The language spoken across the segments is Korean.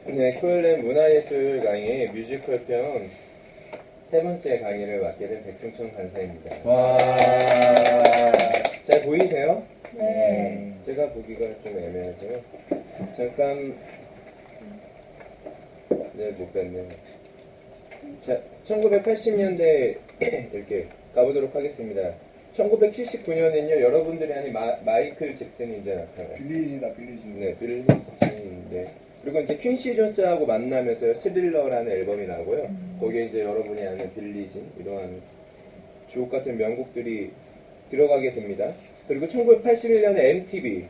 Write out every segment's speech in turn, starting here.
네, 코엘렛 문화예술 강의 뮤지컬 편 세 번째 강의를 맡게 된 백승천 강사입니다. 와. 잘 보이세요? 네. 제가 보기가 좀 애매하죠. 잠깐, 네, 못 뺐네요. 자, 1980년대 이렇게 가보도록 하겠습니다. 1979년에는요, 여러분들이 아닌 마이클 잭슨이 이제 나타나요. 빌리진이다, 빌리진. 네, 빌리진인데. 그리고 이제 퀸시 존스하고 만나면서 스릴러라는 앨범이 나오고요. 거기에 이제 여러분이 아는 빌리진, 이러한 주옥 같은 명곡들이 들어가게 됩니다. 그리고 1981년에 MTV,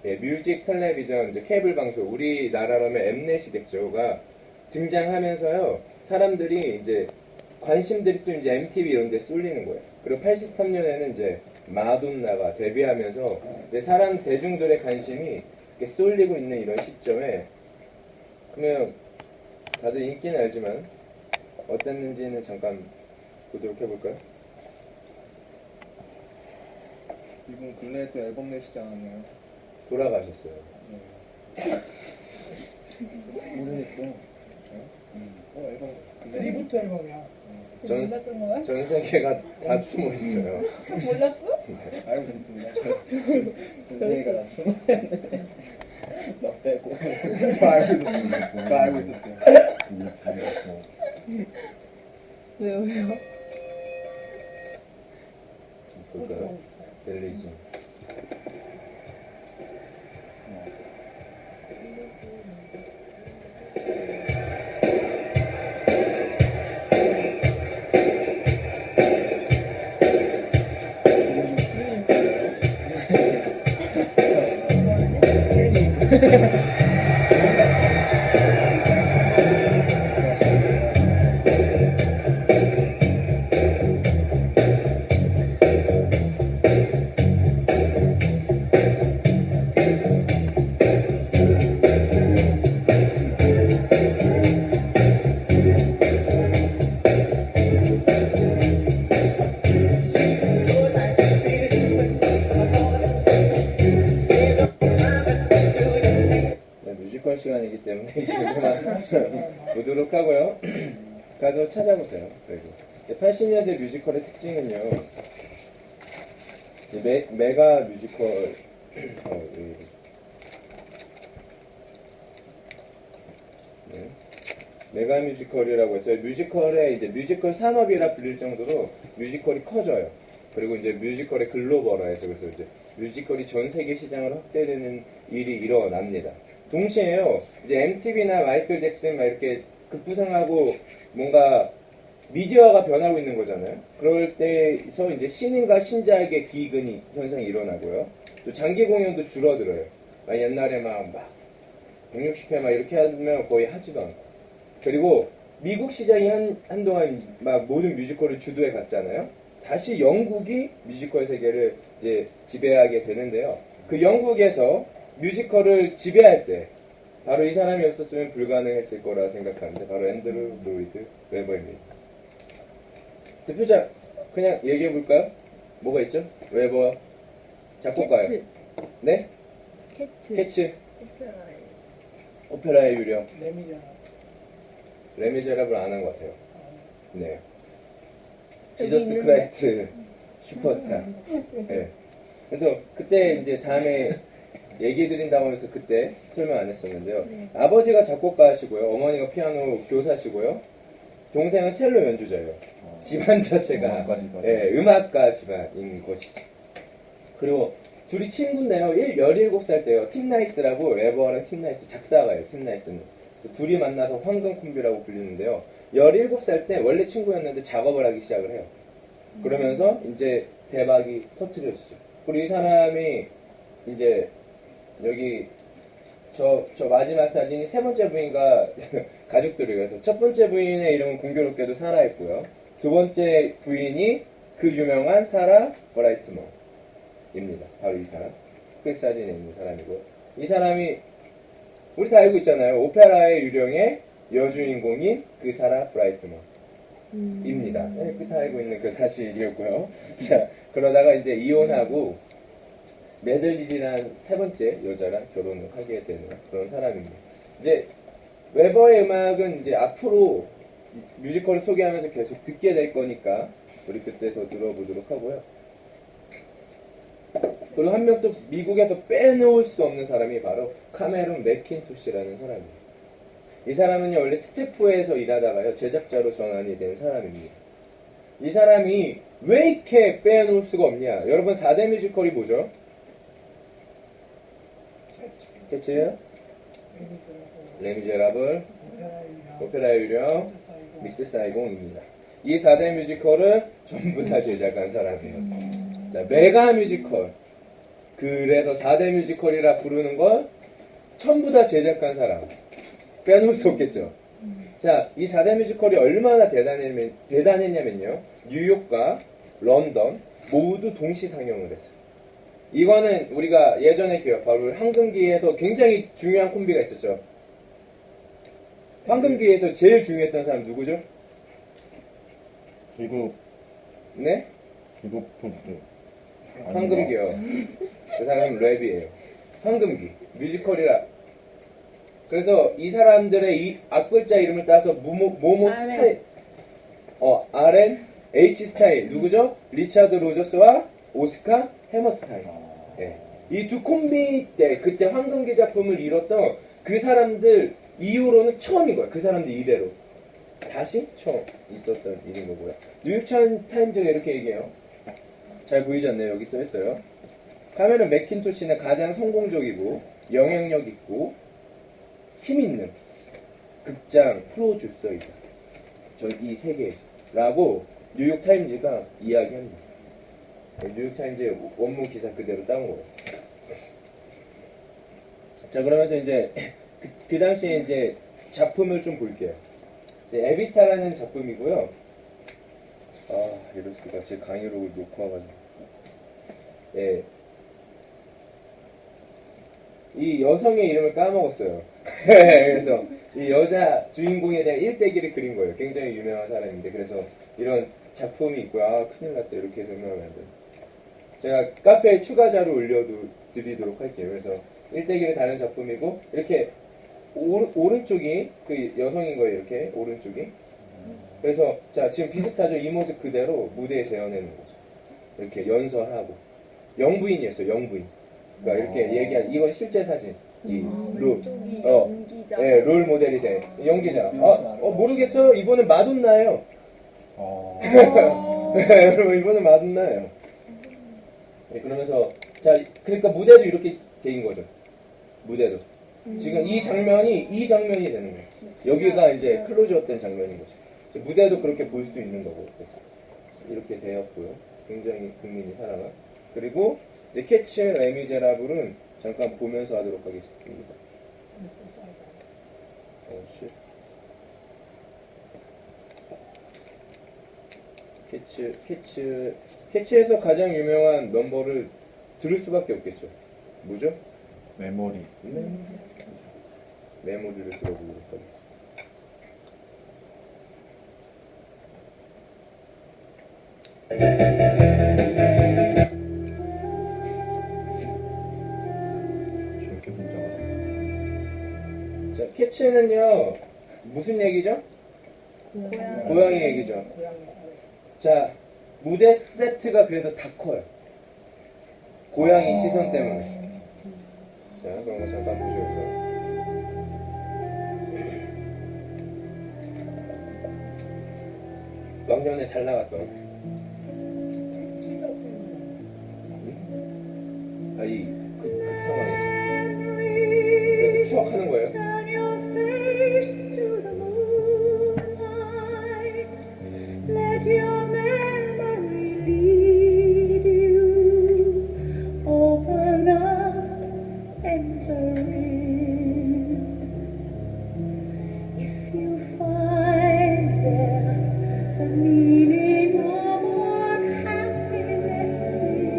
예, 뮤직 텔레비전, 이제 케이블 방송, 우리나라라면 엠넷이겠죠,가 등장하면서요, 사람들이 이제 관심들이 또 이제 MTV 이런 데 쏠리는 거예요. 그리고 83년에는 이제 마돈나가 데뷔하면서 이제 사람 대중들의 관심이 이렇게 쏠리고 있는 이런 시점에, 그러면 다들 인기는 알지만 어땠는지는 잠깐 보도록 해볼까요? 이분 근래에 또 앨범 내시지 않았나요? 돌아가셨어요. 모르겠어. 앨범 근래. 리부트 앨범이야. 전- 몰랐던 거야? 전 세계가 다 숨어 있어요. 몰랐어? 알고 있습니다. 동생이가 나 숨어 나 빼고. 저 알고 있었어요. 왜요? 볼까요? 벨리진. 네, 뮤지컬 시간이기 때문에 이 정도만 보도록 하고요. 가서 찾아보세요. 그리고 80년대 뮤지컬의 특징은요, 이제 메가 뮤지컬, 네. 메가 뮤지컬이라고 해서 뮤지컬의 이제 뮤지컬 산업이라 불릴 정도로 뮤지컬이 커져요. 그리고 이제 뮤지컬의 글로벌화해서, 그래서 이제 뮤지컬이 전 세계 시장으로 확대되는 일이 일어납니다. 동시에요, 이제 MTV나 마이클 잭슨 막 이렇게 급부상하고 뭔가 미디어가 변하고 있는 거잖아요. 그럴 때서 이제 신인과 신자에게 기근이 현상이 일어나고요. 또 장기 공연도 줄어들어요. 막 옛날에 막 160회 막 이렇게 하면 거의 하지도 않고. 그리고 미국 시장이 한동안 막 모든 뮤지컬을 주도해 갔잖아요. 다시 영국이 뮤지컬 세계를 이제 지배하게 되는데요. 그 영국에서 뮤지컬을 지배할 때 바로 이 사람이 없었으면 불가능했을 거라 생각하는데, 바로 앤드루 로이드 웨버입니다. 대표작 그냥 얘기해 볼까요? 뭐가 있죠? 웨버 작곡가요. 캐츠. 네? 캐츠. 캐츠. 오페라에. 오페라의 유령. 레미잖아. 레미제라블 안 한 것 같아요. 네. 여기 지저스 있는데. 크라이스트 슈퍼스타. 네. 그래서 그때 이제 다음에 얘기 드린다고 하면서 그때 설명 안 했었는데요. 네. 아버지가 작곡가시고요. 어머니가 피아노 교사시고요. 동생은 첼로 연주자예요. 집안 자체가 음악가 집안인 것이죠. 그리고 둘이 친구인데요. 17살 때요. 팀 나이스라고, 웨버랑 팀 나이스 작사가예요. 팀 나이스는. 둘이 만나서 황금 콤비라고 불리는데요. 17살 때 원래 친구였는데 작업을 하기 시작을 해요. 그러면서 이제 대박이 터트려지죠. 그리고 이 사람이 이제 여기 저 마지막 사진이 세 번째 부인과 가족들이, 그래서 첫 번째 부인의 이름은 공교롭게도 사라였고요. 두 번째 부인이 그 유명한 사라 브라이트먼입니다. 바로 이 사람. 흑백 사진에 있는 사람이고요. 이 사람이 우리 다 알고 있잖아요. 오페라의 유령의 여주인공인 그 사라 브라이트먼입니다. 네, 그 다 알고 있는 그 사실이었고요. 자, 그러다가 이제 이혼하고 메들린이란 세 번째 여자랑 결혼을 하게 되는 그런 사람입니다. 이제 웨버의 음악은 이제 앞으로 뮤지컬을 소개하면서 계속 듣게 될 거니까 우리 그때 더 들어보도록 하고요. 그리고 한 명 또 미국에서 빼놓을 수 없는 사람이 바로 카메론 맥킨토시라는 사람이에요. 이 사람은요 원래 스태프에서 일하다가요 제작자로 전환이 된 사람입니다. 이 사람이 왜 이렇게 빼놓을 수가 없냐? 여러분 4대 뮤지컬이 뭐죠? 캐츠, 레미제라블, 오페라 유령, 미스 사이공입니다. 이 4대 뮤지컬을 전부 다 제작한 사람이에요. 자, 메가 뮤지컬. 그래서 4대 뮤지컬이라 부르는 걸 전부 다 제작한 사람. 빼놓을 수 없겠죠. 자, 이 4대 뮤지컬이 얼마나 대단했냐면요. 뉴욕과 런던 모두 동시 상영을 했어요. 이거는 우리가 예전에 기억, 바로 황금기에서 굉장히 중요한 콤비가 있었죠. 황금기에서 제일 중요했던 사람 누구죠? 미국 네? 포스트. 황금기요. 그 사람은 랩이에요. 황금기. 뮤지컬이라. 그래서 이 사람들의 이 앞글자 이름을 따서 모모 스타일. RN, H 스타일. 누구죠? 리차드 로저스와 오스카 해머스타일. 예. 이 두 콤비 때, 그때 황금기 작품을 이뤘던 그 사람들 이후로는 처음인 거예요. 그 사람들 이대로. 다시 처음 있었던 일인 거고요. 뉴욕 타임즈가 이렇게 얘기해요. 잘 보이지 않나요? 여기 써있어요. 카메론 맥킨토시는 가장 성공적이고 영향력 있고 힘 있는 극장 프로듀서이다. 이 세계에서. 라고 뉴욕 타임즈가 이야기합니다. 뉴욕 타임즈의 원문 기사 그대로 따온 거예요. 자, 그러면서 이제 그 당시에 이제 작품을 좀 볼게요. 에비타라는 작품이고요. 이럴 수가. 제 강의록을 놓고 와가지고. 예. 이 여성의 이름을 까먹었어요. 그래서 이 여자 주인공에 대한 일대기를 그린 거예요. 굉장히 유명한 사람인데. 그래서 이런 작품이 있고요. 큰일 났다. 이렇게 설명하면 안 돼요. 제가 카페에 추가 자료 올려드리도록 할게요. 그래서 일대기는 다른 작품이고, 이렇게 오른쪽이 그 여성인 거예요. 이렇게 오른쪽이. 그래서 자, 지금 비슷하죠. 이 모습 그대로 무대에 재현해놓은 거죠. 이렇게 연설하고 영부인이었어요. 영부인. 그러니까 이렇게 얘기한, 이건 실제 사진. 이 롤. 왼쪽이 연기자. 네, 롤 모델이 돼. 연기자. 모르겠어요. 이번엔 마돈나예요. 여러분, 이번엔 마돈나예요. 네, 그러면서 자, 그러니까 무대도 이렇게 돼인 거죠. 무대도. 지금 이 장면이 되는 거예요. 여기가 이제 클로즈업 된 장면인 거죠. 무대도 그렇게 볼 수 있는 거고. 그래서 이렇게 되었고요. 굉장히 국민이 사랑한. 그리고 이제 캐츠, 레미제라블은 잠깐 보면서 하도록 하겠습니다. 캐치에서 가장 유명한 넘버를 들을 수밖에 없겠죠. 뭐죠? 메모리. 메모리를 들어보도록 하겠습니다. 저렇게 등장하죠. 자, 캐치는요, 무슨 얘기죠? 고양이 얘기죠. 자, 무대 세트가 그래도 다 커요. 고양이 시선 때문에. 자, 그런 거 잠깐 보셔볼까요? 왕년에 잘 나갔던. 그 상황에서. 그래서 추억하는 거예요. Let your memory lead you. Open up, enter in. If you find there the meaning of what happiness is,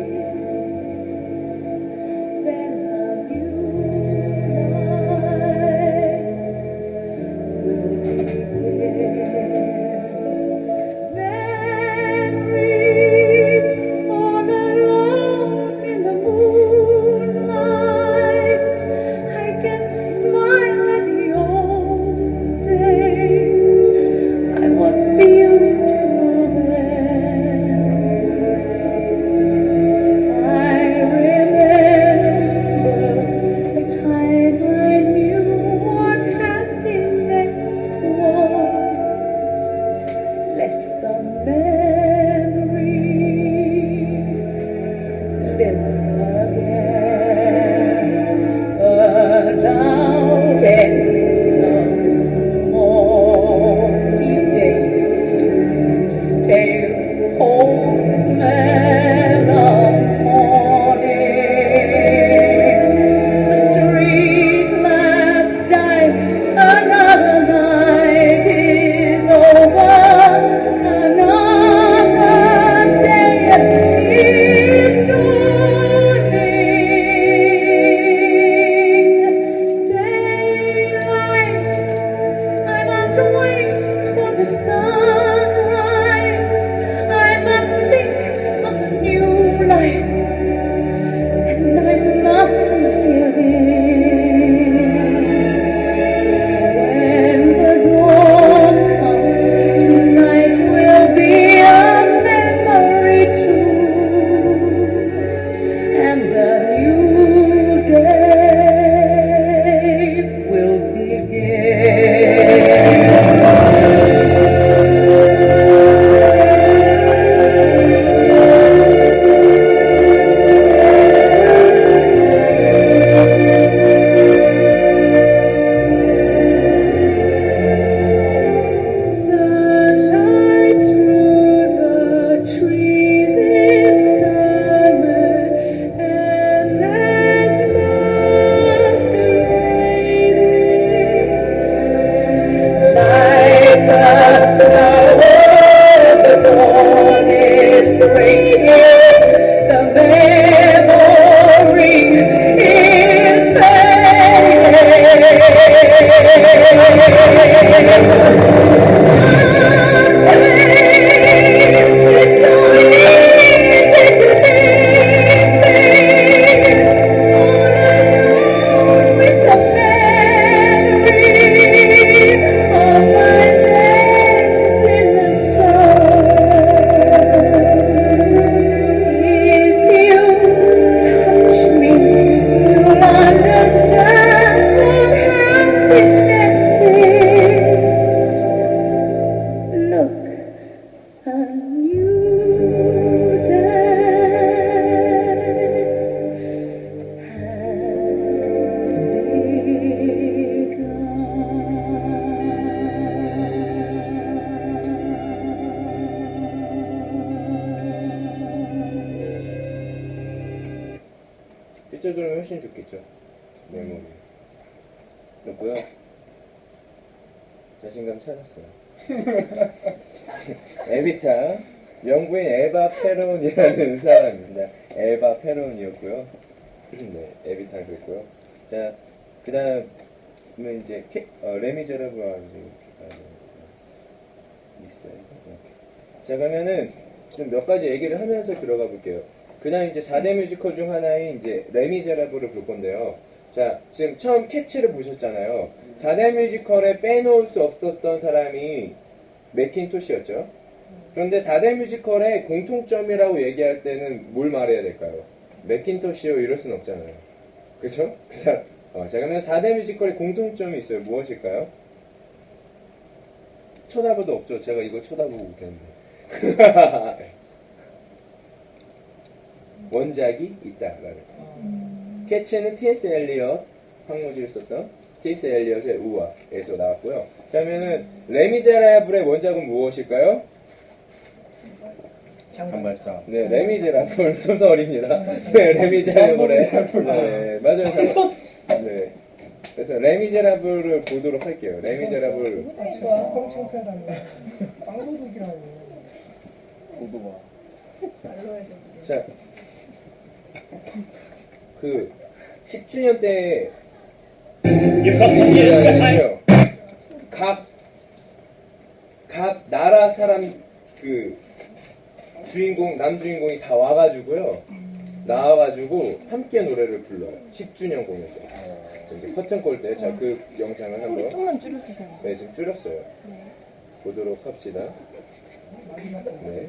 일절들은 훨씬 좋겠죠. 메모리. 그렇고요. 자신감 찾았어요. 에비타, 영부인 에바 페론이라는 사람입니다. 에바 페론이었고요. 네, 에비타 그랬고요. 자, 그 다음은 이제 레미제라블 있어요. 자, 그러면은 좀 몇 가지 얘기를 하면서 들어가 볼게요. 그다음 이제 4대 뮤지컬 중 하나인 이제 레미제라블을 볼 건데요. 자, 지금 처음 캐치를 보셨잖아요. 4대 뮤지컬에 빼놓을 수 없었던 사람이 맥킨토시였죠. 그런데 4대 뮤지컬의 공통점이라고 얘기할 때는 뭘 말해야 될까요? 맥킨토시요 이럴 순 없잖아요. 그죠? 자, 그러면 4대 뮤지컬의 공통점이 있어요. 무엇일까요? 쳐다봐도 없죠. 제가 이거 쳐다보고 있겠는데. 원작이 있다라는 캐치는 T.S. 엘리엇 황무지를 썼던 T.S. 엘리엇의 우화에서 나왔고요. 자, 그러면은 레미제라블의 원작은 무엇일까요? 한 발짝. 네, 레미제라블 소설입니다. 네, 레미제라블의 네, 맞아요. 네. 그래서 레미제라블을 보도록 할게요. 레미제라블. 엄청 편하네. 빵도둑이라니. 고도가. 말로 해도 자, 그 10주년 때 각 나라 사람 그 주인공 남주인공이 다 와가지고요 나와가지고 함께 노래를 불러요. 10주년 공연 때 이제 커튼콜 때. 자, 그 영상을 소리 한번 좀만 줄여주세요. 네, 지금 줄였어요. 네. 보도록 합시다. 네.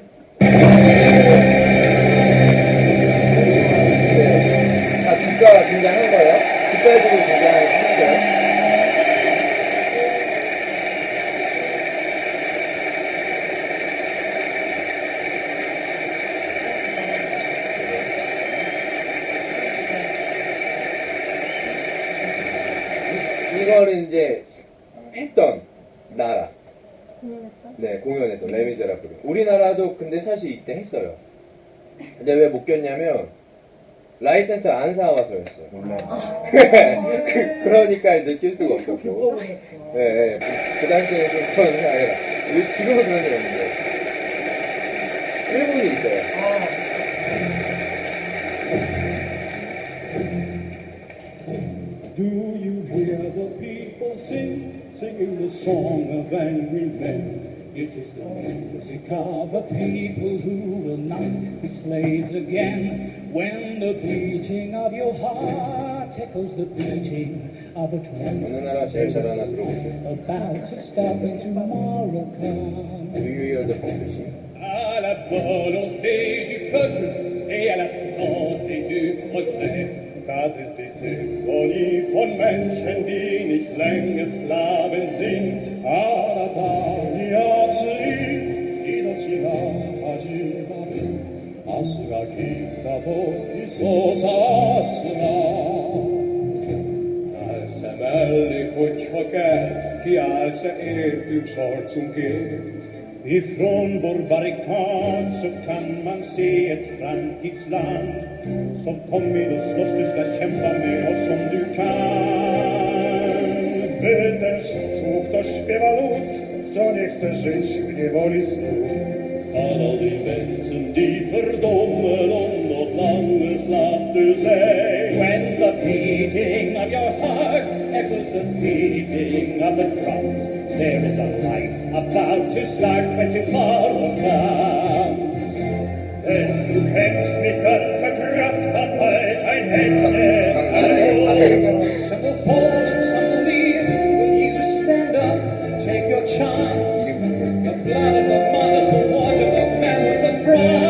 자, 국가가 등장한 거예요. 국가들이 등장했어요. 이거를 이제 했던 나라. 공연했던? 네, 공연했던 레미제라블. 우리나라도 근데 사실 이때 했어요. 근데 왜 못 꼈냐면 라이센스 안 사와서 했어요. 그러니까 이제 낄 수가 없었고. 네, 네. 그 당시에는 좀 그런 게 아니라 지금은 그런 게 없는데 일본이 있어요. Do you hear the people singing the song of angry men? It is the music of a people who will not be slaves again. When the beating of your heart echoes the beating of a drum, 어느 나라 제일 잘하나 들어보세요. about to stop and tomorrow come. Do you hear the prophecy? À la volonté du peuple et à la santé du progrès. Das ist die Symphonie von Menschen, die nicht länger Sklaven sind. 아라바니아치 이노치가 하지마루 아스가 기다도 이소사스나 Alszemelli, hogy ha kell, kiállsz értük sarcunké. Ifrån vår barrikad så kan man se ett framtidsland. Så kom hit och slåss, du ska kämpa med oss som du kan. Będziesz słuch, to śpiewa lud, co nie chce żyć w niewoli znów. Alla de mensen die verdommen om nog langer slaap te zijn. When the beating of your heart echoes the beating of the drums. There is a life about to start when tomorrow comes. Wenn du kämpfst mit ganzer Kraft, hat bald ein Ende. Some will fall and some will leave. Will you stand up and take your chance? The blood of the mothers will water the memories of France.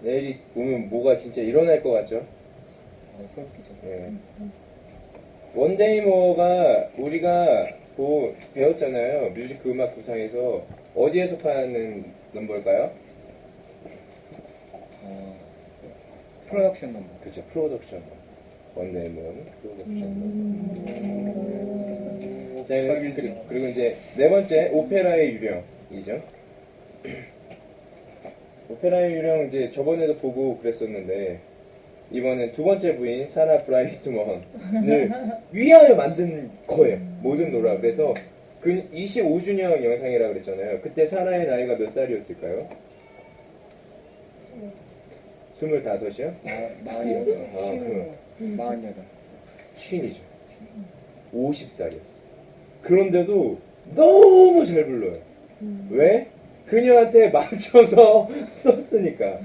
내일이 오면 뭐가 진짜 일어날 것 같죠? 네. 원데이모어가 우리가 배웠잖아요. 뮤지컬 음악 구상에서 어디에 속하는 넘버일까요? 프로덕션 넘버. 그렇죠. 프로덕션. 원데이모어는 프로덕션. 자, 그리고 이제 네 번째 오페라의 유령이죠. 오페라의 유령 이제 저번에도 보고 그랬었는데 이번엔 두 번째 부인 사라 브라이트먼을 위하여 만든 거예요. 모든 노라. 그래서 그 25주년 영상이라고 그랬잖아요. 그때 사라의 나이가 몇 살이었을까요? 25이요? 마흔여덟. 마흔여덟. 쉰이죠. 50살이었어요. 그런데도 너무 잘 불러요. 왜? 그녀한테 맞춰서 썼으니까.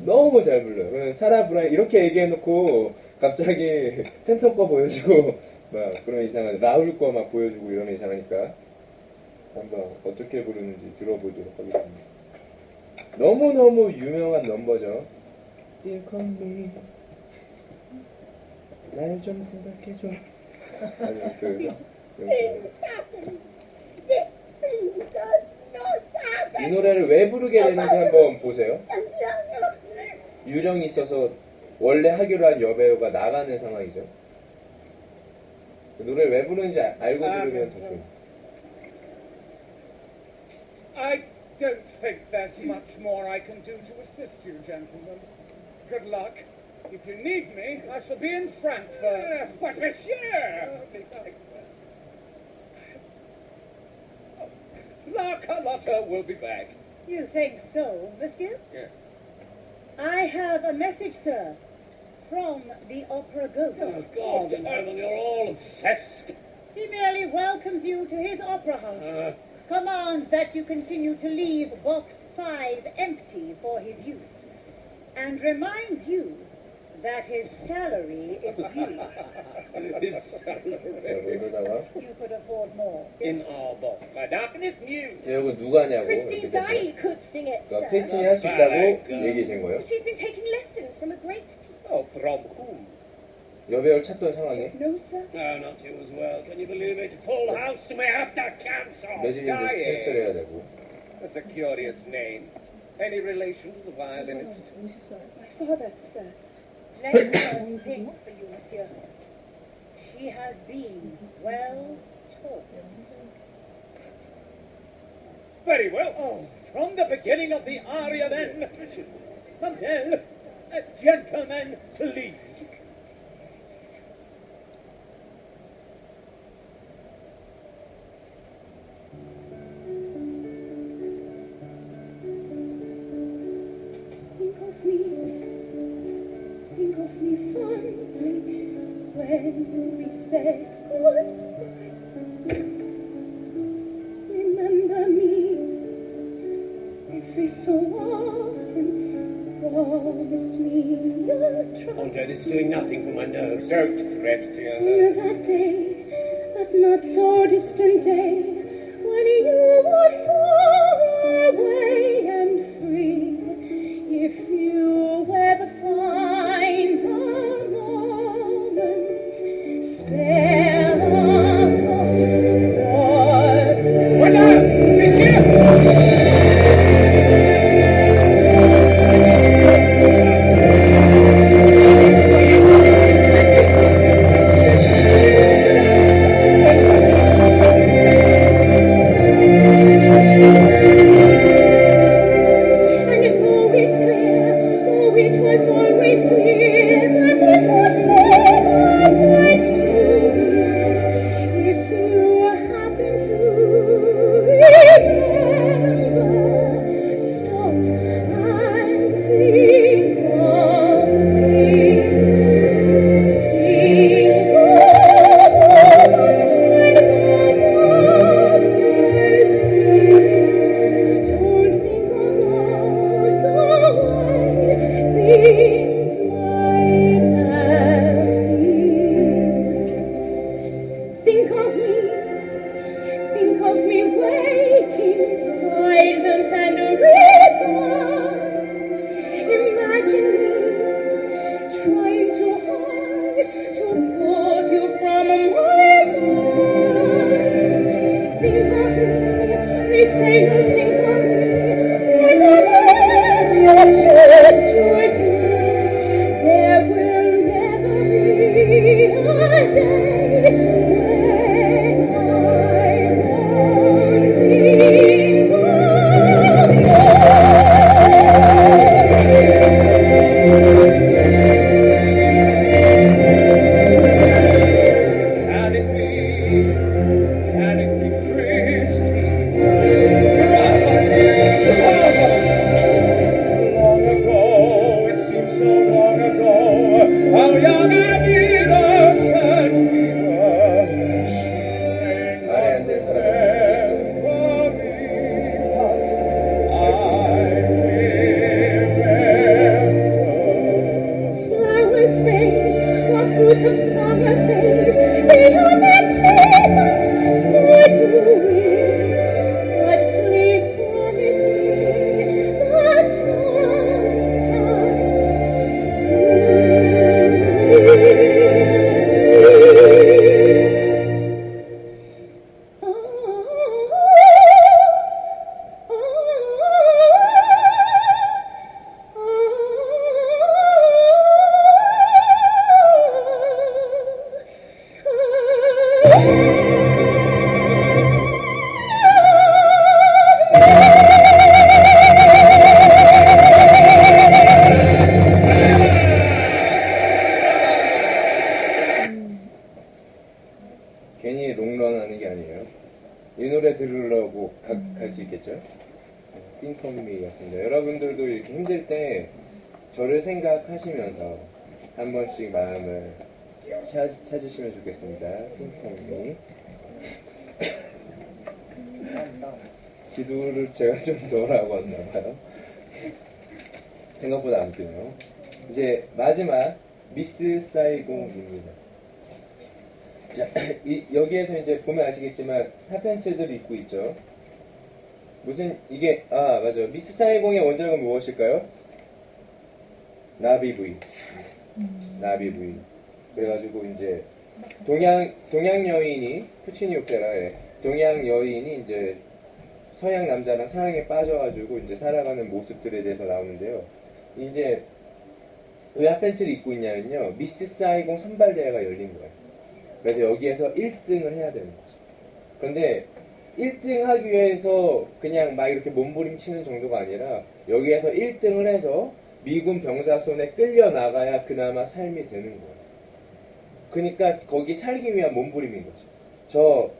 너무 잘 불러요. 사라 브라이 이렇게 얘기해놓고 갑자기 팬텀 거 보여주고 막 그런 이상한 라울 거 막 보여주고 이러면 이상하니까 한번 어떻게 부르는지 들어보도록 하겠습니다. 너무너무 유명한 넘버죠. Dear call me 날 좀 생각해줘. 아니 이 노래를 왜 부르게 되는지 한번 보세요. 유령이 있어서 원래 하기로 한 여배우가 나가는 상황이죠. 그 노래를 왜 부르는지 알고 부르면 더 좋아요. I don't think there's much more I can do to assist you, gentlemen. Good luck. If you need me, I shall be in Frankfurt. But monsieur! La Carlotta will be back. You think so, monsieur? Yes. I have a message, sir, from the opera ghost. Oh, God in heaven, you're all obsessed. He merely welcomes you to his opera house, commands that you continue to leave box 5 empty for his use, and reminds you that his salary is due. His salary. You could afford more. In our box. My darkness knew. 이거 누가 하냐고 Christine 이렇게 됐어요. Daae could sing it, 그러니까 sir. 패친이 할 수 있다고 얘기된 거예요. She's been taking lessons from a great teacher. Oh, from whom? 여배우를 찾던 상황에 No, sir. No, not you as well. Can you believe it? Full house and we have to cancel. 매질님도 캔슬 해야 되고. That's a curious name. Any relation to the violinist? 50살. My father, sir. Let her sing for you, monsieur. She has been well taught. Very well. Oh, from the beginning of the aria then. Mademoiselle, a gentleman, please. Think of me fondly when we said goodbye. Remember me every so often. Promise me you'll try. Oh dear, this is doing nothing for my nerves. Don't fret, dear. That day, that not so distant day, when you were far away and free. If you ever find a moment, spare a thought for me. Madame, monsieur! 괜히 롱런 하는 게 아니에요. 이 노래 들으려고 갈 수 있겠죠? 띵컴미였습니다. 여러분들도 이렇게 힘들 때 저를 생각하시면서 한 번씩 마음을 찾으시면 좋겠습니다. 띵컴미. 기도를 제가 좀 덜 하고 왔나봐요. 생각보다 안 뛰네요. 이제 마지막 미스 사이공입니다. 자, 여기에서 이제 보면 아시겠지만 핫팬츠들 입고 있죠. 무슨 이게 맞아요. 미스 사이공의 원작은 무엇일까요? 나비부이. 나비부이. 그래가지고 이제 동양 여인이 푸치니 오페라에 동양 여인이 이제 서양 남자랑 사랑에 빠져가지고 이제 살아가는 모습들에 대해서 나오는데요. 이제 왜 핫팬츠를 입고 있냐면요. 미스 사이공 선발대회가 열린 거예요. 그래서 여기에서 1등을 해야 되는 거죠. 그런데 1등 하기 위해서 그냥 막 이렇게 몸부림치는 정도가 아니라 여기에서 1등을 해서 미군 병사 손에 끌려 나가야 그나마 삶이 되는 거예요. 그러니까 거기 살기 위한 몸부림인 거죠.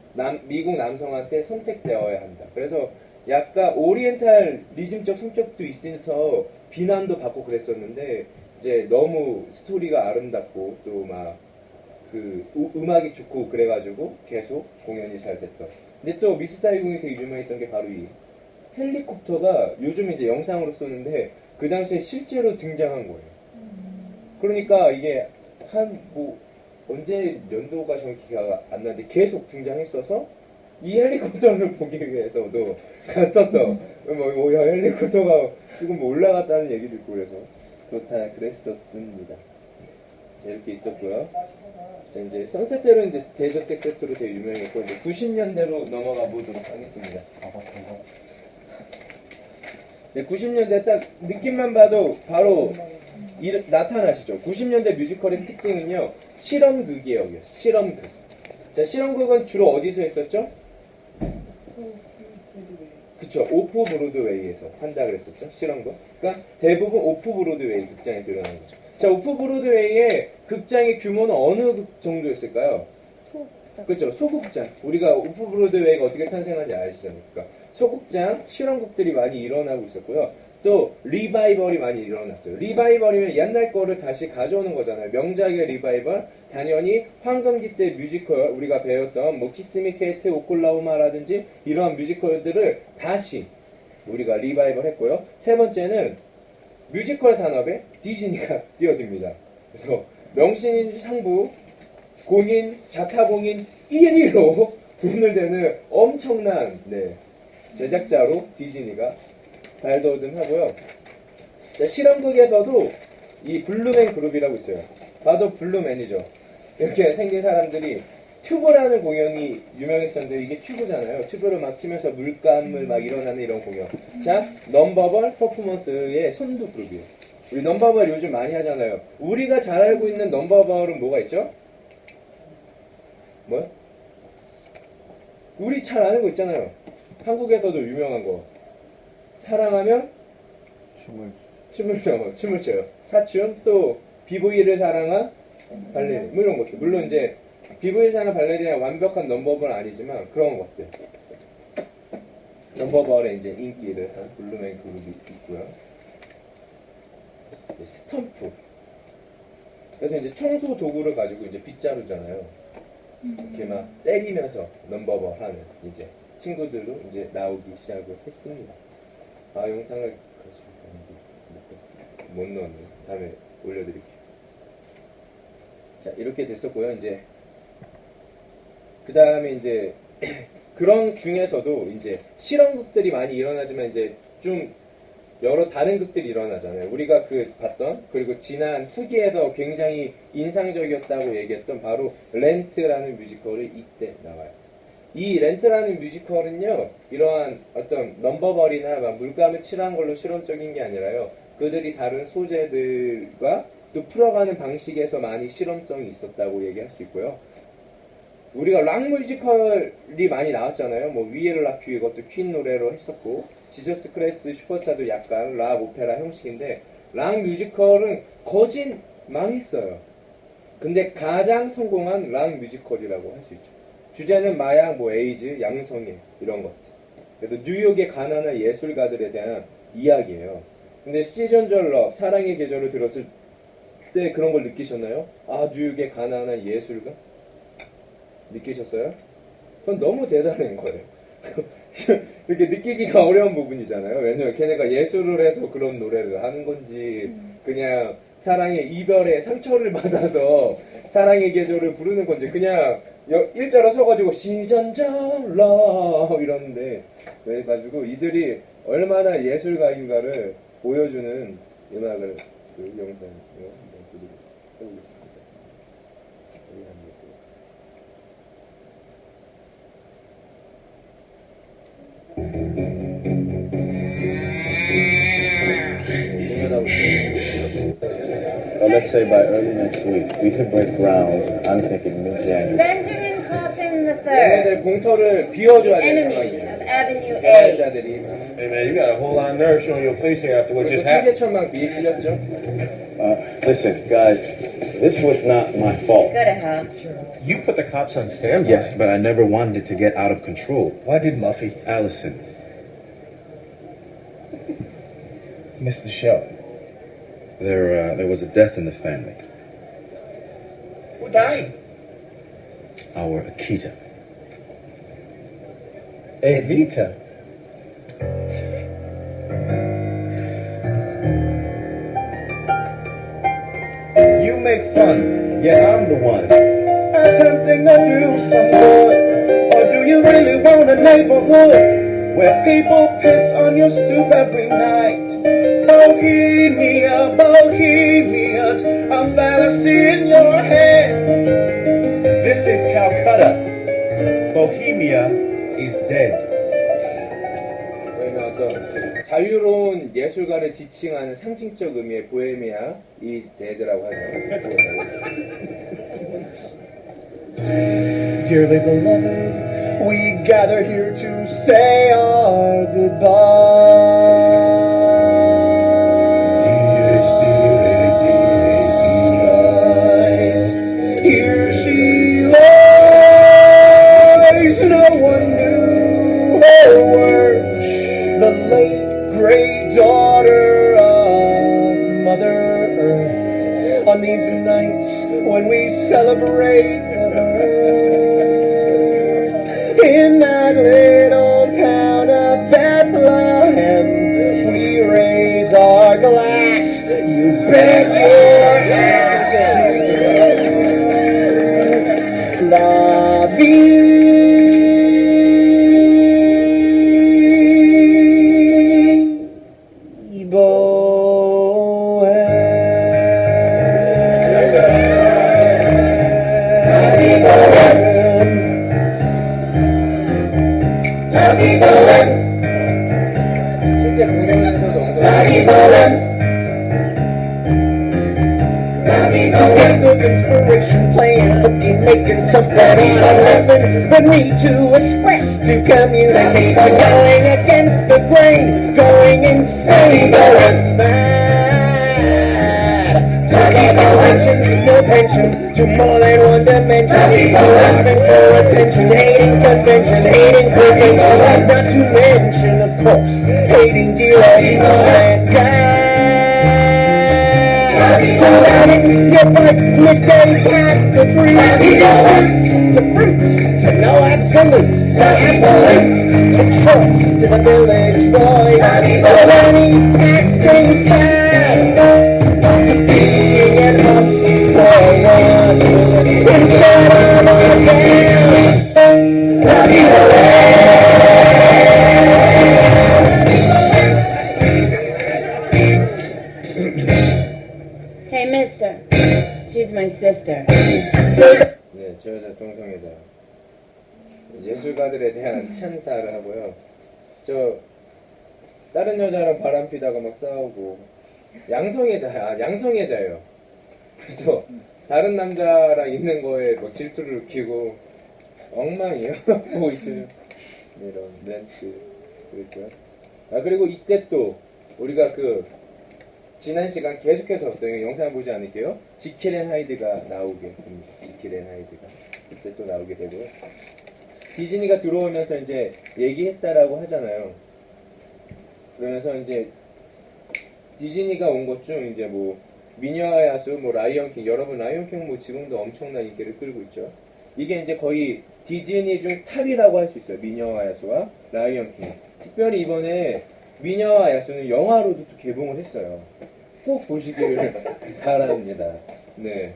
미국 남성한테 선택되어야 한다. 그래서 약간 오리엔탈리즘적 성격도 있어서 비난도 받고 그랬었는데 이제 너무 스토리가 아름답고 또 막 그 음악이 좋고 그래가지고 계속 공연이 잘 됐던. 근데 또 미스 사이공이 되게 유명했던 게 바로 이 헬리콥터가 요즘 이제 영상으로 쏘는데 그 당시에 실제로 등장한 거예요. 그러니까 이게 언제 연도가 정확히 기가 안 나는데 계속 등장했어서 이 헬리콥터를 보기 위해서도 갔었던 야 헬리콥터가 지금 올라갔다는 얘기도 있고 그래서 그렇다 그랬었습니다. 이렇게 있었고요. 자, 이제 선세트는 이제 대저택 세트로 되게 유명했고 이제 90년대로 넘어가 보도록 하겠습니다. 네, 90년대 딱 느낌만 봐도 바로 나타나시죠. 90년대 뮤지컬의 특징은요. 실험극이에요. 실험극. 자, 실험극은 주로 어디서 했었죠? 그쵸. 오프 브로드웨이에서 한다 그랬었죠. 실험극. 그러니까 대부분 오프 브로드웨이 극장에 들어가는 거죠. 자, 오프 브로드웨이의 극장의 규모는 어느 정도였을까요? 그렇죠. 소극장. 우리가 오프 브로드웨이가 어떻게 탄생한지 아시잖아요. 그러니까 소극장, 실험극들이 많이 일어나고 있었고요. 또 리바이벌이 많이 일어났어요. 리바이벌이면 옛날 거를 다시 가져오는 거잖아요. 명작의 리바이벌, 당연히 황금기 때 뮤지컬 우리가 배웠던 뭐 키스미 케이트, 오클라호마라든지 이러한 뮤지컬들을 다시 우리가 리바이벌 했고요. 세 번째는 뮤지컬 산업에 디즈니가 뛰어듭니다. 그래서 명신인 상부 공인, 자타공인 1위로 돈을 대는 엄청난 제작자로 디즈니가 발돋움하고요. 자, 실험극에서도 이 블루맨 그룹이라고 있어요. 봐도 블루맨이죠. 이렇게 생긴 사람들이 튜브라는 공연이 유명했었는데 이게 튜브잖아요. 튜브를 막 치면서 물감을 막 일어나는 이런 공연. 자, 넘버벌 퍼포먼스의 선두 그룹이에요. 우리 넘버벌 요즘 많이 하잖아요. 우리가 잘 알고 있는 넘버벌은 뭐가 있죠? 뭐요? 우리 잘 아는 거 있잖아요. 한국에서도 유명한 거. 사랑하면 춤을 춰요. 사춤, 또 비보이를 사랑한 발레린, 뭐 이런 것들. 물론 이제 비보이를 사랑한 발레린은 완벽한 넘버벌은 아니지만 그런 것들. 넘버벌의 이제 인기를 한 블루맨 그룹이 있고요. 스탬프. 그래서 이제 청소 도구를 가지고 이제 빗자루잖아요. 이렇게 막 때리면서 넘버벌 하는 이제 친구들로 이제 나오기 시작을 했습니다. 영상을 못 넣었네. 다음에 올려드릴게요. 자, 이렇게 됐었고요. 이제 그 다음에 이제 그런 중에서도 이제 실험극들이 많이 일어나지만 이제 좀 여러 다른 극들이 일어나잖아요. 우리가 봤던 그리고 지난 후기에서 굉장히 인상적이었다고 얘기했던 바로 렌트라는 뮤지컬이 이때 나와요. 이 렌트라는 뮤지컬은요, 이러한 어떤 넘버벌이나 막 물감을 칠한 걸로 실험적인 게 아니라요, 그들이 다른 소재들과 또 풀어가는 방식에서 많이 실험성이 있었다고 얘기할 수 있고요. 우리가 락 뮤지컬이 많이 나왔잖아요. 뭐 위에를 락큐 이것도 퀸 노래로 했었고, 지저스 크라이스트 슈퍼스타도 약간 락 오페라 형식인데, 락 뮤지컬은 거진 망했어요. 근데 가장 성공한 락 뮤지컬이라고 할 수 있죠. 주제는 마약, 뭐 에이즈, 양성애 이런 것들. 그래도 뉴욕의 가난한 예술가들에 대한 이야기예요. 근데 시즌 절러 사랑의 계절을 들었을 때 그런 걸 느끼셨나요? 아, 뉴욕의 가난한 예술가? 느끼셨어요? 그건 너무 대단한 거예요. 이렇게 느끼기가 어려운 부분이잖아요. 왜냐면 걔네가 예술을 해서 그런 노래를 하는 건지 그냥 사랑의 이별에 상처를 받아서 사랑의 계절을 부르는 건지 그냥 일자로 서가지고 시전절러 이러는데 그래가지고 이들이 얼마나 예술가인가를 보여주는 음악을 영상으로 해보겠습니다. Well, let's say by early next week, we could break ground. I'm thinking mid-January. Benjamin Coffin III, 얘네들 공터를 비워줘야 되는 enemy 상황이에요. of Avenue A. 개발자들이. Hey man, you got a whole lot of nerve showing your face here after what 그리고 just happened. 청계천막 비에 끌렸죠. Listen, guys, this was not my fault. Go to hell. You put the cops on standby. Yes, but I never wanted it to get out of control. Why did Muffy Allison, miss the show? there was a death in the family. Who died? Our Akita. Evita. You make fun, yet I'm the one attempting to do some good. Or do you really want a neighborhood where people piss on your stoop every night? Bohemia, Bohemia's a fallacy in your head. This is Calcutta. Bohemia is dead. 왜냐면 어떤 자유로운 예술가를 지칭하는 상징적 의미의 보헤미아 is dead라고 하잖아요. Dearly beloved, we gather here to say our goodbye. Here she lies, no one knew her worth. The late great daughter of Mother Earth. On these nights when we celebrate her birth, in that little town of Bethlehem, we raise our glass. You bet your ass La vie 실제 공연에서도 엉덩이 Words of inspiration playing, hooking, making something out of nothing. The need to express, to communicate, going against the grain, going insane, going mad. Turning attention, no pension, to more than one dimension. Having for attention, hating convention, hating perfection. Not to mention, of course, hating dear old mankind. You're like midday past the breeze. To fruits, to no absolutes, to absolute, to trust, to the village boy, to any passing fad, to being an us for one, instead of Hey, mister. She's my sister. 네, 저 여자 동성애자. 예술가들에 대한 찬사를 하고요. 저 다른 여자랑 바람 피다가 막 싸우고 양성애자예요. 그래서 다른 남자랑 있는 거에 뭐 질투를 느끼고 엉망이에요. 보고 있으면 이런 멘트 그랬죠. 아 그리고 이때 또 우리가 그 지난 시간 계속해서 어떤 영상을 보지 않을게요. 지킬 앤 하이드가 나오게 됩니다. 지킬 앤 하이드가 그때 또 나오게 되고요. 디즈니가 들어오면서 이제 얘기했다라고 하잖아요. 그러면서 이제 디즈니가 온 것 중 이제 뭐 미녀와 야수, 뭐 라이언킹, 여러분 라이언킹 뭐 지금도 엄청난 인기를 끌고 있죠. 이게 이제 거의 디즈니 중 탑이라고 할 수 있어요. 미녀와 야수와 라이언킹. 특별히 이번에 미녀와 야수는 영화로도 또 개봉을 했어요. 꼭 보시기를 바랍니다. 네.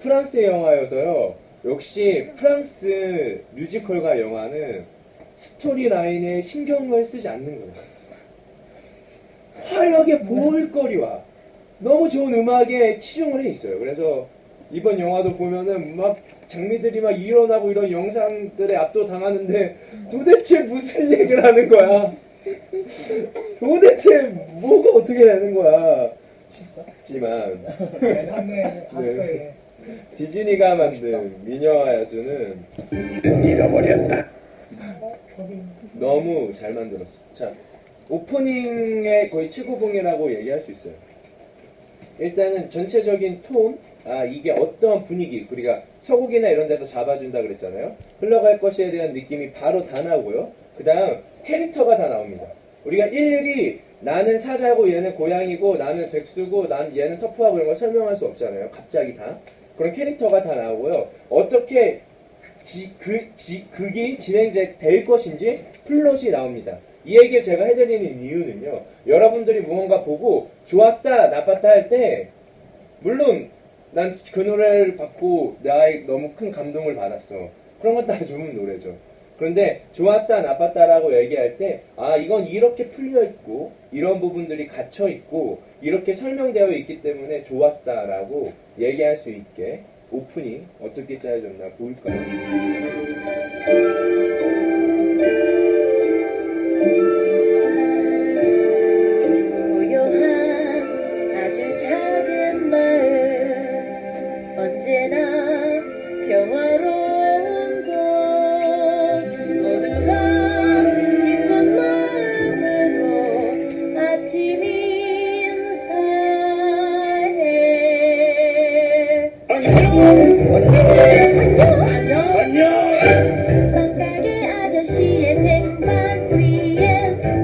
프랑스의 영화여서요. 역시 프랑스 뮤지컬과 영화는 스토리 라인에 신경을 쓰지 않는 거예요. 화려하게 볼거리와 너무 좋은 음악에 치중을 해 있어요. 그래서 이번 영화도 보면은 막 장미들이 막 일어나고 이런 영상들에 압도당하는데 도대체 무슨 얘기를 하는 거야? 도대체 뭐가 어떻게 되는 거야? 싶지만 한번 봤어요. 디즈니가 만든 미녀와 야수는 잃어버렸다. 너무 잘 만들었어. 자, 오프닝의 거의 최고봉이라고 얘기할 수 있어요. 일단은 전체적인 톤, 이게 어떤 분위기, 우리가 서곡이나 이런 데서 잡아준다 그랬잖아요. 흘러갈 것에 대한 느낌이 바로 다 나오고요. 그 다음 캐릭터가 다 나옵니다. 우리가 일일이 나는 사자고 얘는 고양이고 나는 백수고 얘는 터프하고 이런 걸 설명할 수 없잖아요. 갑자기 다. 그런 캐릭터가 다 나오고요. 어떻게 극이 진행될 것인지 플롯이 나옵니다. 이 얘기를 제가 해드리는 이유는요. 여러분들이 무언가 보고 좋았다, 나빴다 할 때 물론 난 그 노래를 받고 나의 너무 큰 감동을 받았어. 그런 건 다 좋은 노래죠. 그런데 좋았다, 나빴다라고 얘기할 때 이건 이렇게 풀려있고 이런 부분들이 갇혀있고 이렇게 설명되어 있기 때문에 좋았다라고 얘기할 수 있게 오프닝 어떻게 짜여졌나 보일까요? 고요한 아주 작은 마을 언제나 평화로운 곳 모두가 기쁜 마음으로 아침 인사해 빵가게 아저씨의 쟁반 위에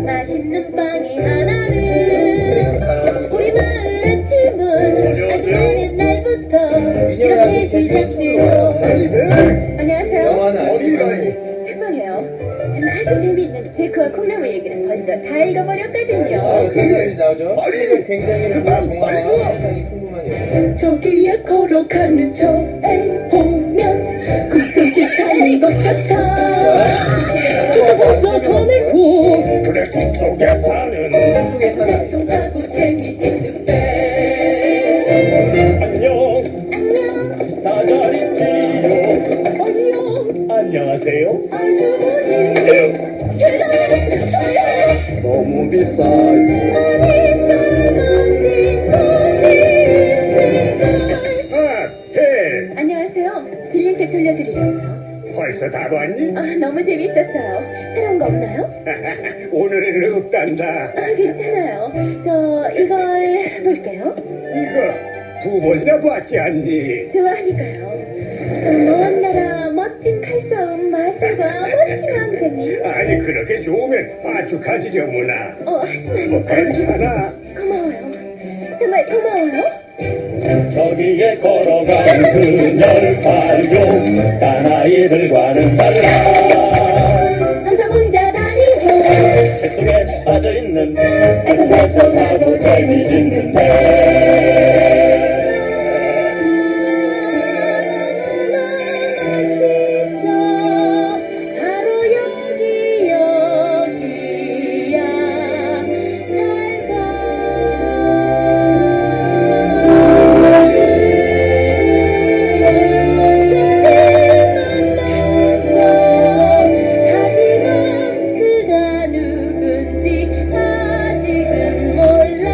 맛있는 빵이 하나는 우리 마을 아침은 아주 어린 날부터 이렇게 시작돼요. 안녕하세요. 영화는 아니지만 책방이에요. 저는 아주 재미있는 제크와 콩나물 얘기는 벌써 다 읽어버렸거든요. 굉장히 나오죠? 책은 굉장히 동화와 상상이 풍부한 얘기. 저기에 걸어가는 저 애 보면 꿈속에 사는 것 같아. 그거보다 더 내고 그래서 속에 사는 속에 사는 하고 재미있는데. 안녕. 안녕. 다 잘 있지요. 안녕. 안녕하세요. 아주머니. 계란 줘요. 너무 비싸요. 해. 안녕하세요. 빌린 책 돌려드리려고요. 벌써 다 봤니? 너무 재밌었어요. 새로운 거 없나요? 오늘은 없단다. 괜찮아요. 저 이걸 볼게요. 이거 두 번이나 봤지 않니? 좋아하니까요. 저 먼 나라 멋진 칼싸움 마술과 멋진 왕자님. 아니 그렇게 좋으면 아축하지려무나. 하지만 괜찮아. 고마워요. 정말 고마워요. 저기에 걸어가는 그녀를 봐요. 딴 아이들과는 달라. 항상 혼자 다니고 책 속에 빠져있는 알쏭달쏭하고 재미있는데. 바로 여기야. 잘 가. 하지만 그가 누군지 아직은 몰라.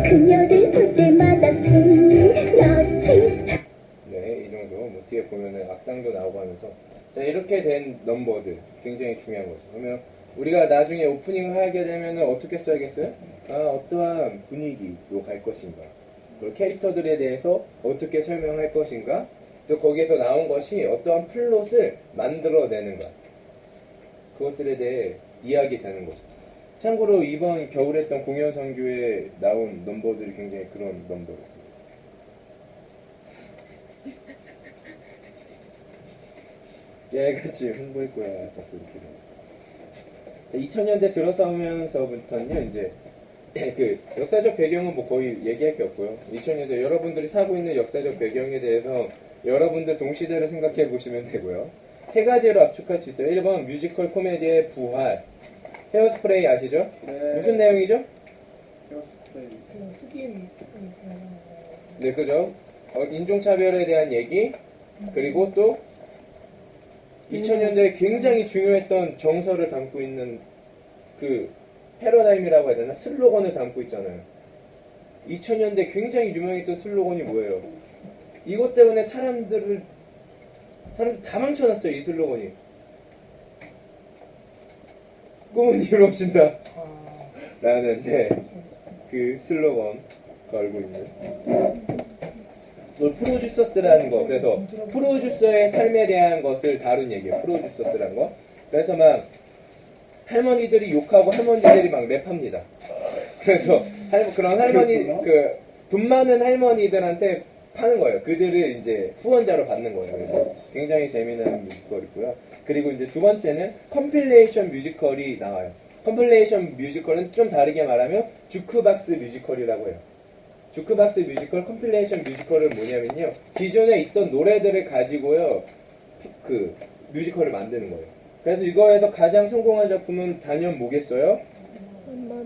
그녀를 볼 때마다 생각지. 네, 이 정도 뭐 뒤에 보면은 악당도 나오고 하면서 자 이렇게 된 넘버들 굉장히 중요한 거죠. 그러면 우리가 나중에 오프닝을 하게 되면은 어떻게 써야겠어요? 어떠한 분위기로 갈 것인가, 그리고 캐릭터들에 대해서 어떻게 설명할 것인가, 또 거기에서 나온 것이 어떠한 플롯을 만들어내는가, 그것들에 대해 이야기 되는 거죠. 참고로 이번 겨울에 했던 공연 선교에 나온 넘버들이 굉장히 그런 넘버였습니다. 얘같이 홍보했고요. 2000년대 들어서면서부터는 이제 그 역사적 배경은 뭐 거의 얘기할 게 없고요. 2000년대 여러분들이 사고 있는 역사적 배경에 대해서 여러분들 동시대를 생각해 보시면 되고요. 세 가지로 압축할 수 있어요. 1번 뮤지컬 코미디의 부활. 헤어스프레이 아시죠? 네. 무슨 내용이죠? 흑인 네, 그죠? 인종차별에 대한 얘기, 그리고 또 2000년대에 굉장히 중요했던 정서를 담고 있는 그 패러다임이라고 해야 되나? 슬로건을 담고 있잖아요. 2000년대 굉장히 유명했던 슬로건이 뭐예요? 이것 때문에 사람들 다 망쳐놨어요, 이 슬로건이. 꿈은 이루어진다. 라는, 네, 그 슬로건 걸고 있는. 프로듀서스라는 거. 그래서 프로듀서의 삶에 대한 것을 다룬 얘기예요. 프로듀서스라는 거. 그래서 막 할머니들이 욕하고 할머니들이 막 랩합니다. 그래서 그런 할머니, 돈 많은 할머니들한테 파는 거예요. 그들을 이제 후원자로 받는 거예요. 그래서 굉장히 재미난 뮤지컬이고요. 그리고 이제 두 번째는 컴필레이션 뮤지컬이 나와요. 컴필레이션 뮤지컬은 좀 다르게 말하면 주크박스 뮤지컬이라고 해요. 주크박스 뮤지컬, 컴필레이션 뮤지컬은 뭐냐면요, 기존에 있던 노래들을 가지고요, 그 뮤지컬을 만드는 거예요. 그래서 이거에서 가장 성공한 작품은 단연 뭐겠어요?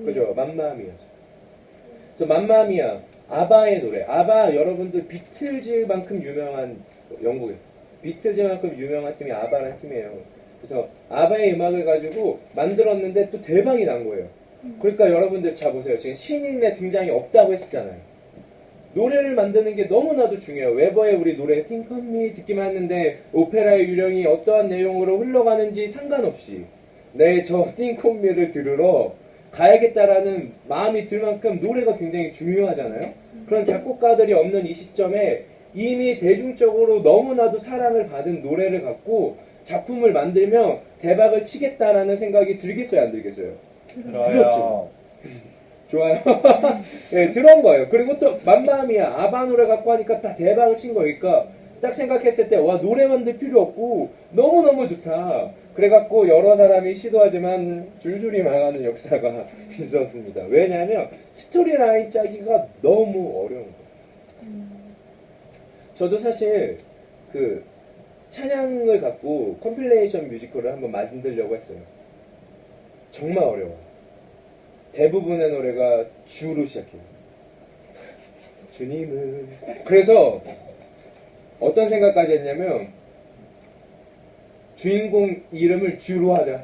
그죠? 맘마미아. 그래서 맘마미아, 아바의 노래. 아바, 여러분들 비틀즈만큼 유명한 영국에 비틀즈만큼 유명한 팀이 아바라는 팀이에요. 그래서 아바의 음악을 가지고 만들었는데 또 대박이 난 거예요. 그러니까 여러분들 자 보세요. 지금 신인의 등장이 없다고 했었잖아요. 노래를 만드는 게 너무나도 중요해요. 웨버의 우리 노래 Think of Me 듣기만 했는데 오페라의 유령이 어떠한 내용으로 흘러가는지 상관없이 저 Think of Me를 들으러 가야겠다라는 마음이 들 만큼 노래가 굉장히 중요하잖아요. 그런 작곡가들이 없는 이 시점에 이미 대중적으로 너무나도 사랑을 받은 노래를 갖고 작품을 만들면 대박을 치겠다라는 생각이 들겠어요, 안 들겠어요? 들었죠. 좋아요. 네, 들어온 거예요. 그리고 또 맘마미아, 아바 노래 갖고 하니까 딱 대박을 친 거니까 딱 생각했을 때 와, 노래 만들 필요 없고 너무너무 좋다. 그래갖고 여러 사람이 시도하지만 줄줄이 망하는 역사가 있었습니다. 왜냐하면 스토리라인 짜기가 너무 어려운 거예요. 저도 사실 그 찬양을 갖고 컴필레이션 뮤지컬을 한번 만들려고 했어요. 정말 어려워요. 대부분의 노래가 주로 시작해요. 주님은. 그래서 어떤 생각까지 했냐면 주인공 이름을 주로 하자.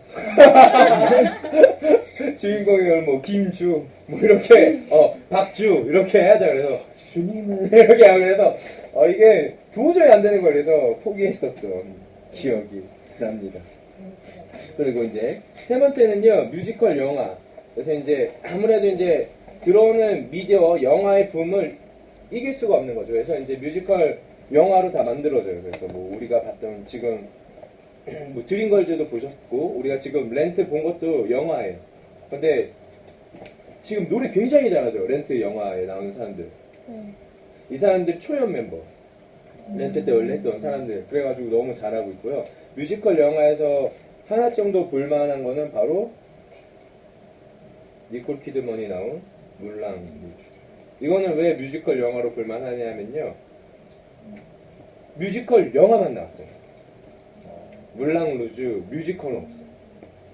주인공 이름을 뭐 김주 뭐 이렇게 박주 이렇게 하자. 그래서 주님은 이렇게 하고 그래서 이게 도저히 안 되는 거 그래서 포기했었던 기억이 납니다. 그리고 이제 세 번째는요, 뮤지컬 영화. 그래서 이제 아무래도 이제 들어오는 미디어 영화의 붐을 이길 수가 없는 거죠. 그래서 이제 뮤지컬 영화로 다 만들어져요. 그래서 뭐 우리가 봤던 지금 뭐 드림걸즈도 보셨고 우리가 지금 렌트 본 것도 영화예요. 근데 지금 노래 굉장히 잘하죠. 렌트 영화에 나오는 사람들. 이 사람들 초연 멤버. 렌트 때 원래 했던 사람들. 그래가지고 너무 잘하고 있고요. 뮤지컬 영화에서 하나 정도 볼만한 거는 바로 니콜 키드먼이 나온 물랑 루즈. 이거는 왜 뮤지컬 영화로 볼만하냐면요, 뮤지컬 영화만 나왔어요. 물랑 루즈 뮤지컬은 없어요.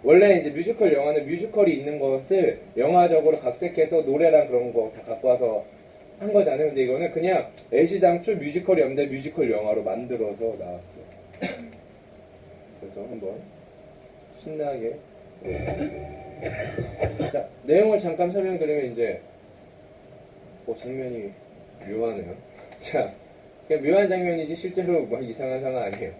원래 이제 뮤지컬 영화는 뮤지컬이 있는 것을 영화적으로 각색해서 노래랑 그런 거 다 갖고 와서 한 거잖아요. 근데 이거는 그냥 애시당초 뮤지컬이 없는데 뮤지컬 영화로 만들어서 나왔어요. 그래서 한번 신나게. 자, 내용을 잠깐 설명드리면 이제 장면이 묘하네요. 자, 그냥 묘한 장면이지 실제로 막 이상한 상황 아니에요.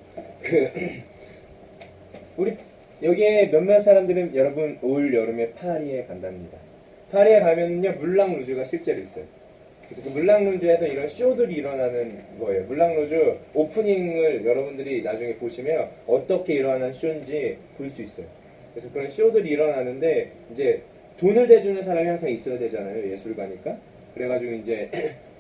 우리 여기에 몇몇 사람들은 여러분 올 여름에 파리에 간답니다. 파리에 가면은요, 물랑 루즈가 실제로 있어요. 그래서 그 물랑 루즈에서 이런 쇼들이 일어나는 거예요. 물랑 루즈 오프닝을 여러분들이 나중에 보시면 어떻게 일어나는 쇼인지 볼 수 있어요. 그래서 그런 쇼들이 일어나는데 이제 돈을 대주는 사람이 항상 있어야 되잖아요. 예술가니까. 그래가지고 이제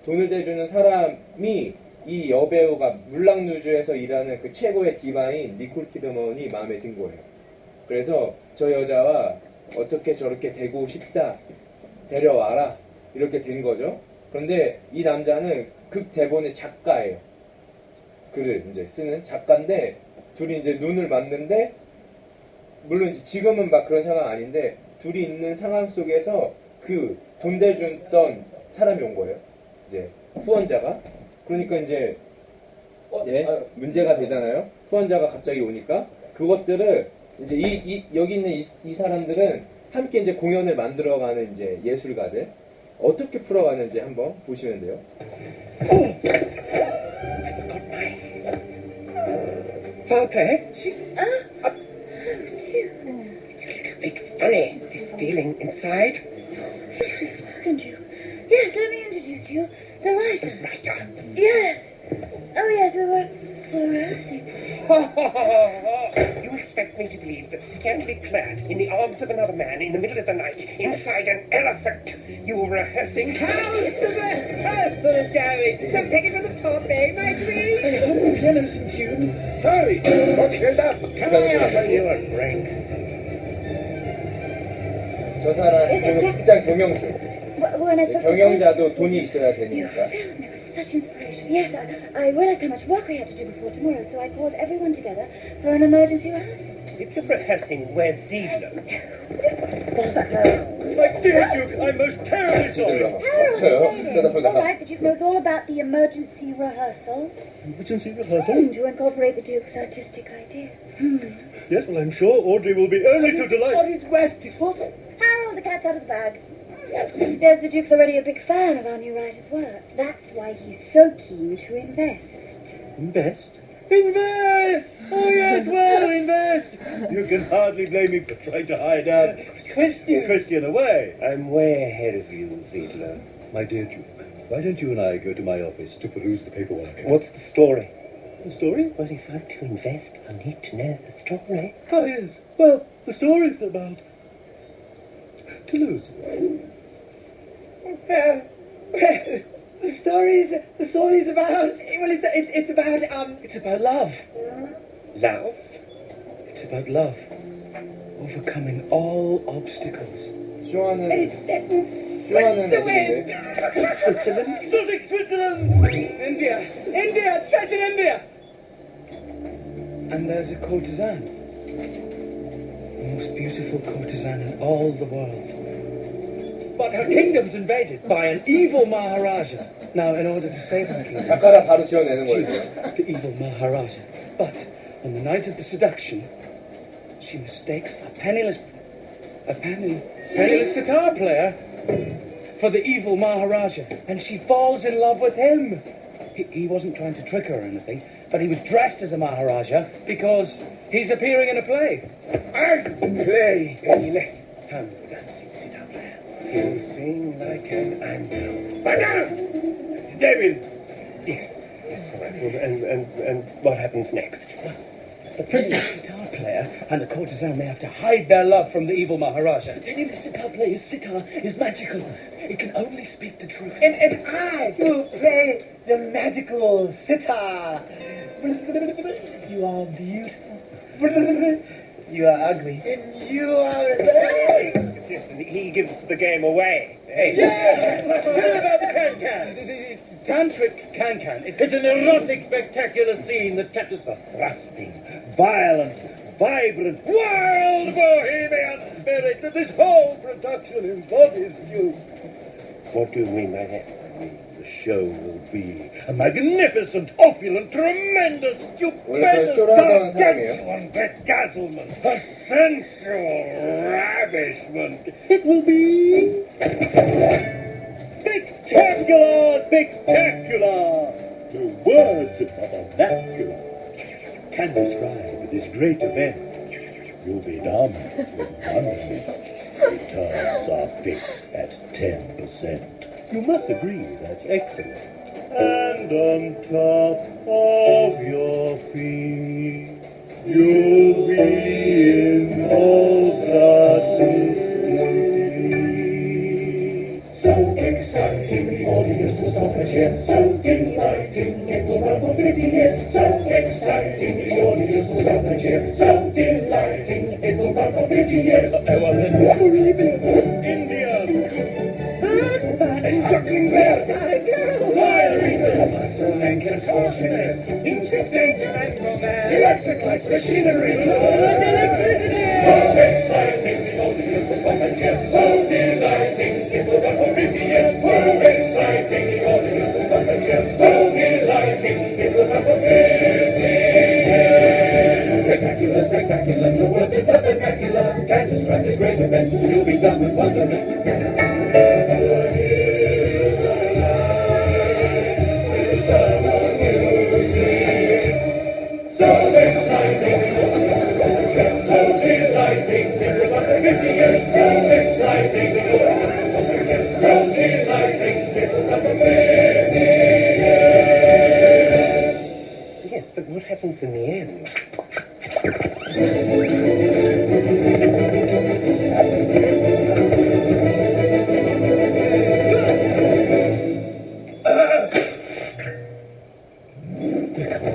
돈을 대주는 사람이 이 여배우가 물랑 루즈에서 일하는 그 최고의 디바인 니콜 키드먼이 마음에 든 거예요. 그래서 저 여자와 어떻게 저렇게 되고 싶다, 데려와라, 이렇게 된 거죠. 그런데 이 남자는 극 대본의 작가예요. 글을 이제 쓰는 작가인데 둘이 이제 눈을 맞는데, 물론 이제 지금은 막 그런 상황 아닌데 둘이 있는 상황 속에서 그 돈 대줬던 사람이 온 거예요. 이제 후원자가. 그러니까 이제 문제가 되잖아요. 후원자가 갑자기 오니까 그것들을 이제 여기 있는 이 사람들은 함께 이제 공연을 만들어가는 이제 예술가들 어떻게 풀어가는지 한번 보시면 돼요. Foul play? Oh, dear. It's a little bit funny, this feeling inside. Who's spoken to you? Yes, let me introduce you. The writer. Writer. Yeah. Oh, yes, we were rehearsing. You expect me to believe that scantily clad in the arms of another man in the middle of the night, inside an elephant, you were rehearsing? How's the rehearsal going? So take it from the top, eh, my queen? I hope the piano's in tune. Sorry, got killed up. Come on out and you a drink. 저 사람 그리고 극장 경영주. When I spoke to 경영자도 돈이 있어야 you 되니까. filled me with such inspiration. Yes, I realized how much work we had to do before tomorrow, so I called everyone together for an emergency rehearsal. If you're rehearsing, where's Ziegler? My dear Duke, I'm most terribly sorry. 왔어요. It's 쳐다보다가. all right. The Duke knows all about the emergency rehearsal Emergency rehearsal? to incorporate the Duke's artistic idea. Yes, well, I'm sure Audrey will be only too delighted. Harold, the cat's out of the bag. Yes, the Duke's already a big fan of our new writer's work. That's why he's so keen to invest. Invest? Invest! Oh, yes, well, invest! You can hardly blame me for trying to hide Christian away. I'm way ahead of you, Ziegler. My dear Duke, why don't you and I go to my office to peruse the paperwork? What's the story? The story? Well, if I'm to invest, I need to know the story. Oh, yes. Well, the story's about Toulouse. The story's about, well, it's about love. Love? It's about love. Overcoming all obstacles. 쇼하는 누군데? Switzerland? Exotic Switzerland! India, it's set in India! And there's a courtesan. The most beautiful courtesan in all the world. But her kingdom's invaded by an evil Maharaja. Now, in order to save her kingdom, 작가라 바로 지어내는 거예요. the evil Maharaja. But on the night of the seduction, she mistakes a penniless sitar player for the evil Maharaja, and she falls in love with him. He wasn't trying to trick her or anything, but he was dressed as a Maharaja because he's appearing in a play. Play. Penniless sitar player. He'll sing like an angel. Madame! David! Yes. That's all right. Well, and what happens next? The penniless sitar player and the courtesan, they have to hide their love from the evil Maharaja. The sitar player's sitar is magical. It can only speak the truth. And I will play the magical sitar. You are beautiful. You are ugly. And you are... He gives the game away. Hey. Yes! Tell about the can-can. Tantric can-can. It's an erotic, spectacular scene that captures the thrusting, violent, vibrant, wild bohemian spirit that this whole production embodies. What do you mean by that? The show will be a magnificent, opulent, tremendous, stupendous, 쇼를 하던 사람이에요. gargantuan bedazzlement, a sensual ravishment. It will be spectacular, spectacular. The words of a vernacular can describe this great event. You'll be dumb with wonderment. Returns are fixed at 10%. You must agree that's excellent. And on top of your feet, you'll be in all that So exciting, the audience will stop and cheer. So delighting, it will run for 50 years. So exciting, the audience will stop and cheer. So delighting, it will run for 50 years. India. Struggling bears, fire eaters, muscle and contortionists, insect danger and romance, electric lights, machinery, electricity. So exciting, the audience will stop and cheer. So delighting, track this great event, you'll be done with wonderment. So exciting, so delighting, it was 50 years, so exciting, so delighting, it was 50 years. Yes, but what happens in the end?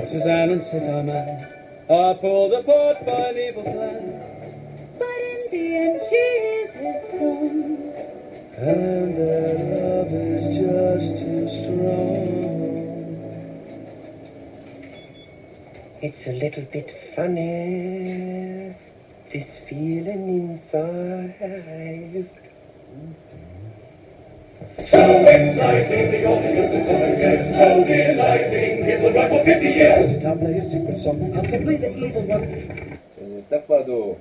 Suzanne and St. Armand are pulled apart by an evil plan, But in the end, she is his son. and their love is just too strong. It's a little bit funny, this feeling inside. So exciting, the audience is on again, so delighting, it will run for 50 years. Sit down, play a secret song, I'll play the evil one. 이제 딱 봐도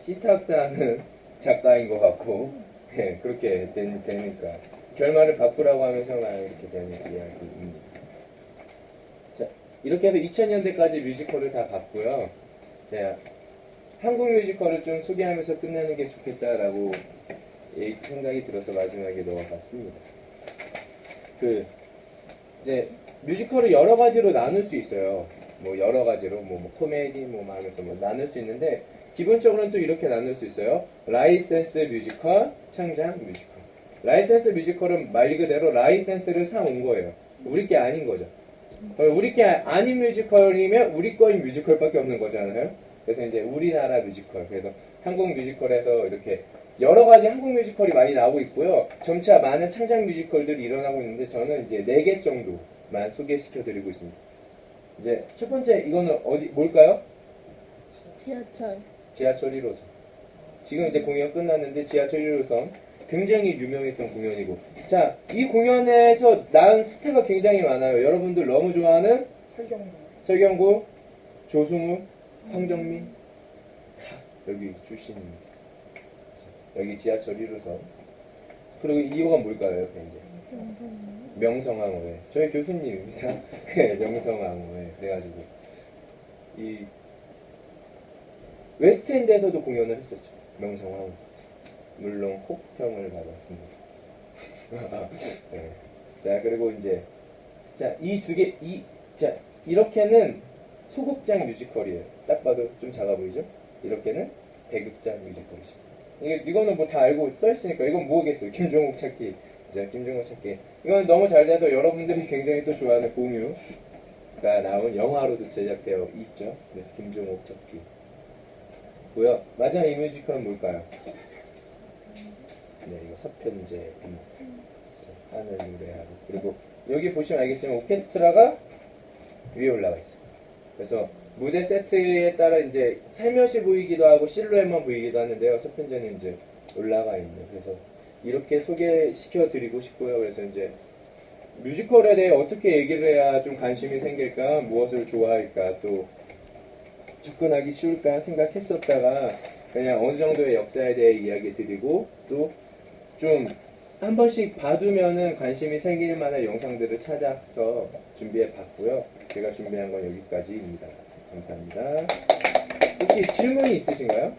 히트학사하는 작가인 것 같고, 예, 그렇게 되니까 결말을 바꾸라고 하면 정말 이렇게 되는 이야기입니다. 자, 이렇게 해서 2000년대까지 뮤지컬을 다 봤고요. 제가 한국 뮤지컬을 좀 소개하면서 끝내는 게 좋겠다라고 생각이 들어서 마지막에 넣어봤습니다. 이제 뮤지컬을 여러 가지로 나눌 수 있어요. 뭐 여러 가지로 뭐 코미디 뭐 하면서 뭐 나눌 수 있는데 기본적으로는 또 이렇게 나눌 수 있어요. 라이센스 뮤지컬, 창작 뮤지컬. 라이센스 뮤지컬은 말 그대로 라이센스를 사온 거예요. 우리 게 아닌 거죠. 우리 게 아닌 뮤지컬이면 우리 거인 뮤지컬밖에 없는 거잖아요. 그래서 이제 우리나라 뮤지컬. 그래서 한국 뮤지컬에서 이렇게 여러 가지 한국 뮤지컬이 많이 나오고 있고요. 점차 많은 창작 뮤지컬들이 일어나고 있는데 저는 이제 4개 정도만 소개시켜 드리고 있습니다. 이제 첫 번째 이거는 뭘까요? 지하철 1호선. 지금 이제 공연 끝났는데 지하철 1호선 굉장히 유명했던 공연이고, 자, 이 공연에서 나온 스타가 굉장히 많아요. 여러분들 너무 좋아하는 설경구, 조승우, 황정민 다 여기 출신입니다. 여기 지하철 1호선. 그리고 이유가 뭘까요, 옆에 이제? 명성황후회. 저희 교수님입니다. 명성황후회. 그래가지고 이 웨스트엔드에서도 공연을 했었죠. 명성황후. 물론 혹평을 받았습니다. 네. 자, 그리고 이제 이 두 개, 이렇게는 소극장 뮤지컬이에요. 딱 봐도 좀 작아 보이죠? 이렇게는 대극장 뮤지컬이죠. 이거는 뭐 다 알고 써있으니까 이건 뭐겠어요? 김종욱 찾기. 자, 김종욱 찾기. 이건 너무 잘 돼서 여러분들이 굉장히 또 좋아하는 공유가 나온 영화로도 제작되어 있죠. 네, 김종욱 찾기. 고요. 마지막 이 뮤지컬은 뭘까요? 네, 이거 서편제 하늘 노래하고, 그리고 여기 보시면 알겠지만 오케스트라가 위에 올라가 있어요. 그래서 무대 세트에 따라 이제 살며시 보이기도 하고 실루엣만 보이기도 하는데요. 서편제는 이제 올라가 있는. 그래서 이렇게 소개시켜 드리고 싶고요. 그래서 이제 뮤지컬에 대해 어떻게 얘기를 해야 좀 관심이 생길까, 무엇을 좋아할까, 또 접근하기 쉬울까 생각했었다가 그냥 어느 정도의 역사에 대해 이야기 드리고, 또 좀 한 번씩 봐두면은 관심이 생길 만한 영상들을 찾아서 준비해 봤고요. 제가 준비한 건 여기까지입니다. 감사합니다. 혹시 질문이 있으신가요?